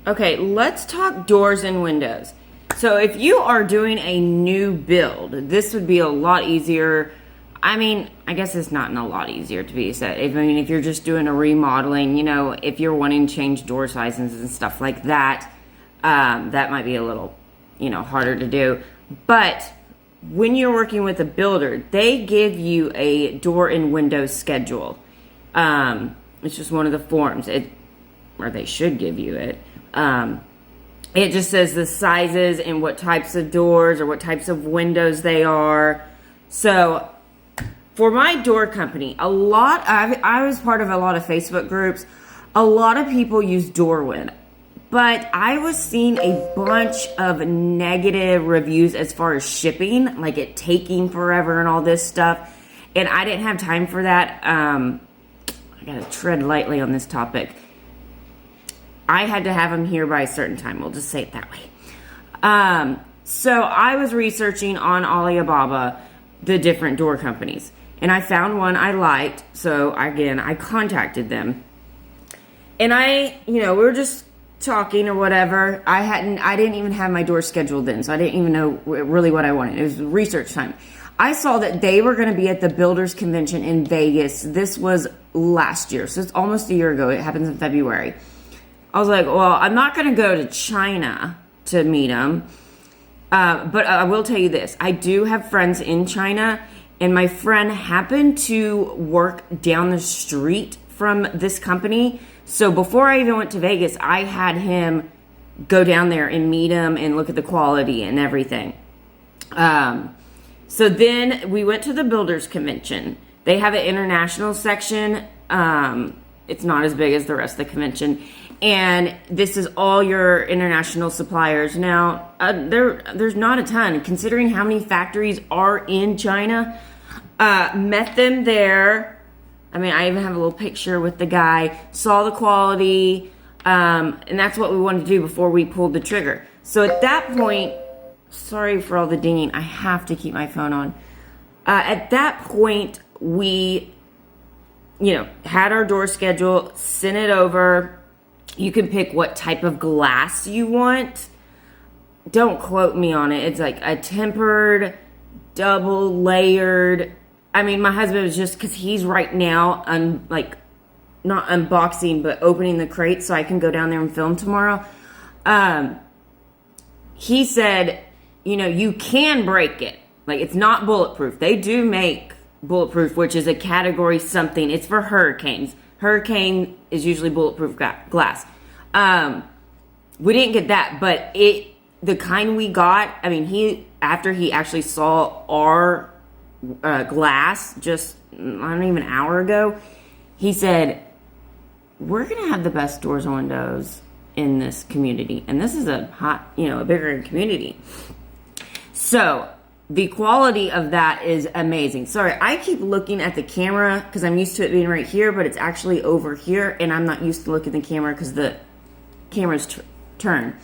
Okay, let's talk doors and windows. So if you are doing a new build, this would be a lot easier. I mean, I guess it's not a lot easier to be said. If you're just doing a remodeling, if you're wanting to change door sizes and stuff like that, that might be a little, harder to do. But when you're working with a builder, they give you a door and window schedule. It's just one of the forms, or they should give you it. It just says the sizes and what types of doors or what types of windows they are. So for my door company, I was part of a lot of Facebook groups. A lot of people use Doorwin, but I was seeing a bunch of negative reviews as far as shipping, like it taking forever and all this stuff. And I didn't have time for that. I gotta tread lightly on this topic. I had to have them here by a certain time. We'll just say it that way. So I was researching on Alibaba the different door companies, and I found one I liked. So again, I contacted them, and we were just talking or whatever. I didn't even have my door scheduled then, so I didn't even know really what I wanted. It was research time. I saw that they were going to be at the Builders Convention in Vegas. This was last year, so it's almost a year ago. It happens in February. I was like, well, I'm not going to go to China to meet them. But I will tell you this. I do have friends in China, and my friend happened to work down the street from this company. So before I even went to Vegas, I had him go down there and meet him and look at the quality and everything. So then we went to the Builders Convention. They have an international section. It's not as big as the rest of the convention. And this is all your international suppliers. Now, there's not a ton, considering how many factories are in China. Met them there. I mean, I even have a little picture with the guy. Saw the quality. And that's what we wanted to do before we pulled the trigger. So at that point, sorry for all the dinging. I have to keep my phone on. At that point, we, had our door schedule, sent it over. You can pick what type of glass you want. Don't quote me on it. It's like a tempered, double layered. I mean, my husband was just, because he's right now, not unboxing, but opening the crate so I can go down there and film tomorrow. He said, you can break it. Like, it's not bulletproof. They do make bulletproof, which is a category something. It's for hurricanes. Hurricane is usually bulletproof glass. We didn't get that, but the kind we got, I mean, after he actually saw our glass just, not even an hour ago, he said, we're going to have the best doors and windows in this community. And this is a bigger community. So the quality of that is amazing. Sorry, I keep looking at the camera because I'm used to it being right here, but it's actually over here, and I'm not used to looking at the camera because the camera's turned.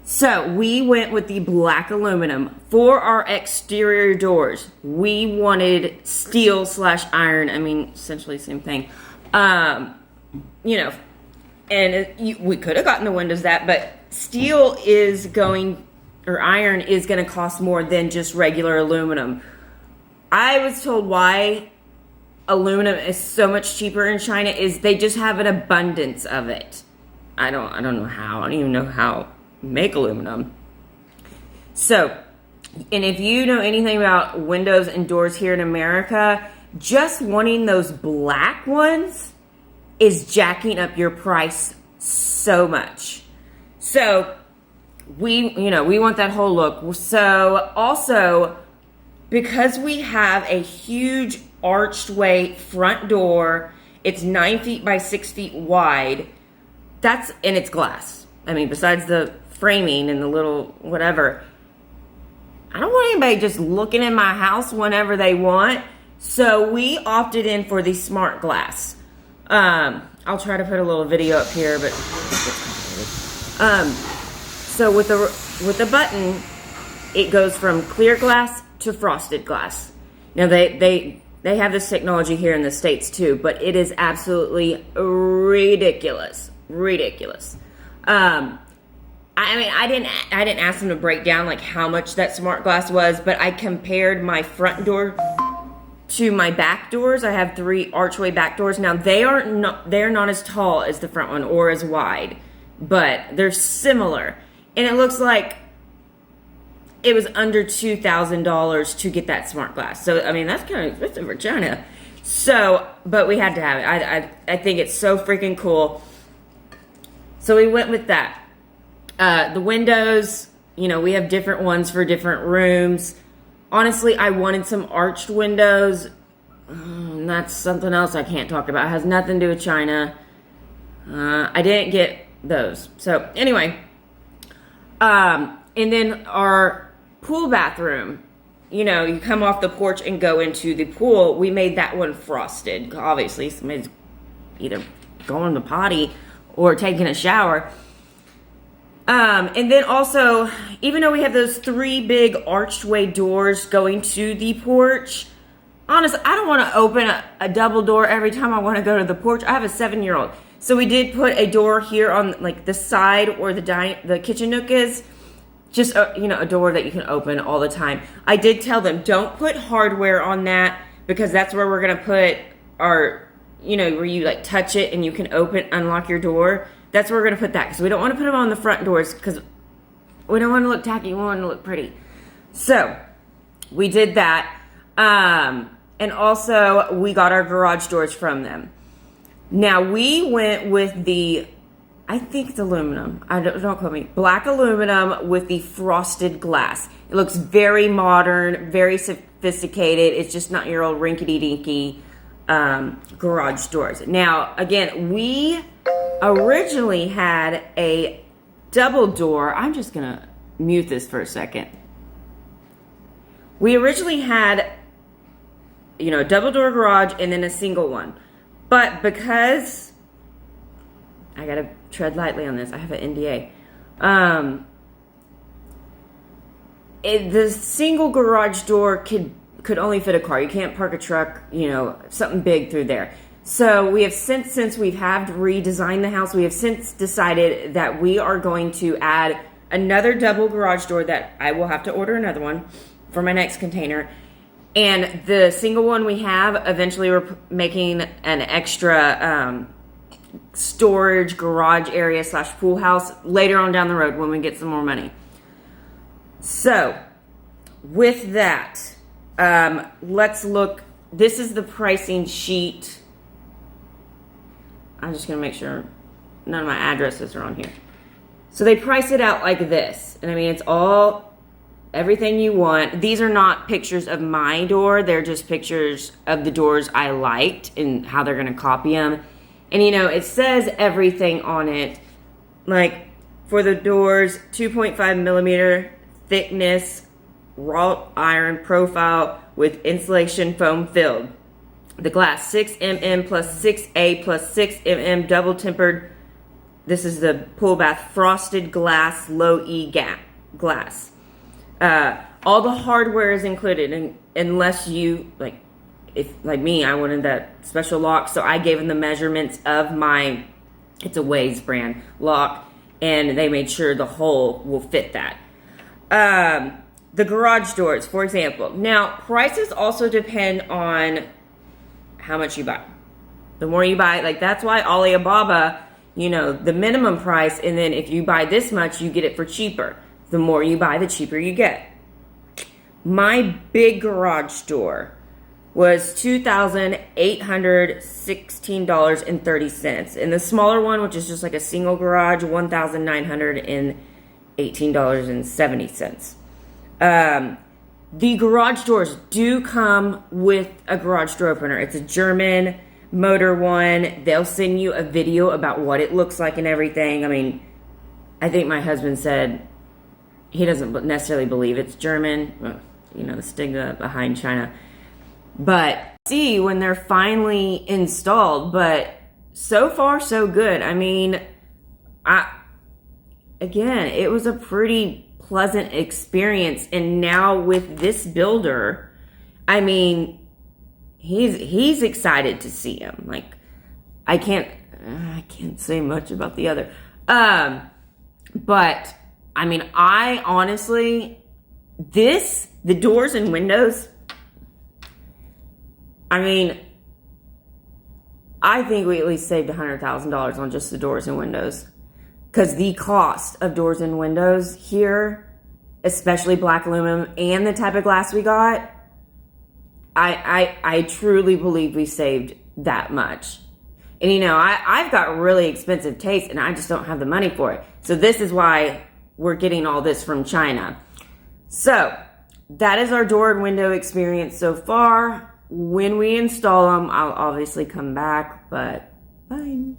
So we went with the black aluminum for our exterior doors. We wanted steel/iron. I mean, essentially the same thing. We could have gotten the windows but steel is going, or iron is going to cost more than just regular aluminum. I was told why aluminum is so much cheaper in China is they just have an abundance of it. I don't know how. I don't even know how to make aluminum. So, and if you know anything about windows and doors here in America, just wanting those black ones is jacking up your price so much. So we want that whole look. So also, because we have a huge archway front door, it's 9 feet by 6 feet wide. And it's glass. I mean, besides the framing and the little whatever, I don't want anybody just looking in my house whenever they want. So we opted in for the smart glass. I'll try to put a little video up here, but so with the button, it goes from clear glass to frosted glass. Now they have this technology here in the States too, but it is absolutely ridiculous. I mean, I didn't ask them to break down like how much that smart glass was, but I compared my front door to my back doors. I have 3 archway back doors. Now they're not as tall as the front one or as wide, but they're similar. And it looks like it was under $2,000 to get that smart glass. So I mean, that's kind of expensive for China. So, but we had to have it. I think it's so freaking cool. So we went with that. The windows, you know, we have different ones for different rooms. Honestly, I wanted some arched windows. That's something else I can't talk about. It has nothing to do with China. I didn't get those. So anyway, and then our pool bathroom, you know, you come off the porch and go into the pool. We made that one frosted. Obviously, somebody's either going to the potty or taking a shower. And then also, even though we have those 3 big archway doors going to the porch, honestly, I don't want to open a double door every time I want to go to the porch. I have a 7-year-old. So we did put a door here on like the side where the kitchen nook is. Just, you know, a door that you can open all the time. I did tell them, don't put hardware on that because that's where we're going to put our, you know, where you like touch it and you can unlock your door. That's where we're going to put that because we don't want to put them on the front doors because we don't want to look tacky. We want to look pretty. So we did that. And also we got our garage doors from them. Now we went with I think it's aluminum. Don't quote me. Black aluminum with the frosted glass. It looks very modern, very sophisticated. It's just not your old rinkety-dinky garage doors. Now, again, we originally had a double door. I'm just going to mute this for a second. We originally had, you know, a double door garage and then a single one. But because I got to tread lightly on this. I have an NDA. The single garage door could only fit a car. You can't park a truck, you know, something big through there. So we have since we have redesigned the house, we have since decided that we are going to add another double garage door that I will have to order another one for my next container. And the single one we have, eventually we're making an extra storage garage area / pool house later on down the road when we get some more money. So with that, let's look. This is the pricing sheet. I'm just going to make sure none of my addresses are on here. So they price it out like this. And I mean, it's all, everything you want. These are not pictures of my door. They're just pictures of the doors I liked and how they're going to copy them. And, you know, it says everything on it. Like, for the doors, 2.5 millimeter thickness, wrought iron profile with insulation foam filled. The glass, 6 mm plus 6A plus 6 mm double tempered. This is the pool bath frosted glass, low E glass. All the hardware is included, and unless you, if like me, I wanted that special lock, so I gave them the measurements of my, it's a Waze brand lock, and they made sure the hole will fit that. The garage doors, for example. Now, prices also depend on how much you buy. The more you buy, like that's why Alibaba, you know, the minimum price, and then if you buy this much, you get it for cheaper. The more you buy, the cheaper you get. My big garage door was $2,816.30. And the smaller one, which is just like a single garage, $1,918.70. The garage doors do come with a garage door opener. It's a German motor one. They'll send you a video about what it looks like and everything. I mean, I think my husband said he doesn't necessarily believe it's German. Well, you know, the stigma behind China. But see when they're finally installed. But so far, so good. I mean, again, it was a pretty pleasant experience. And now with this builder, I mean, he's excited to see him. Like, I can't say much about the other. But, I mean, I honestly, the doors and windows, I mean, I think we at least saved $100,000 on just the doors and windows. Because the cost of doors and windows here, especially black aluminum and the type of glass we got, I truly believe we saved that much. And you know, I've got really expensive taste and I just don't have the money for it. So this is why we're getting all this from China. So that is our door and window experience so far. When we install them, I'll obviously come back, but bye.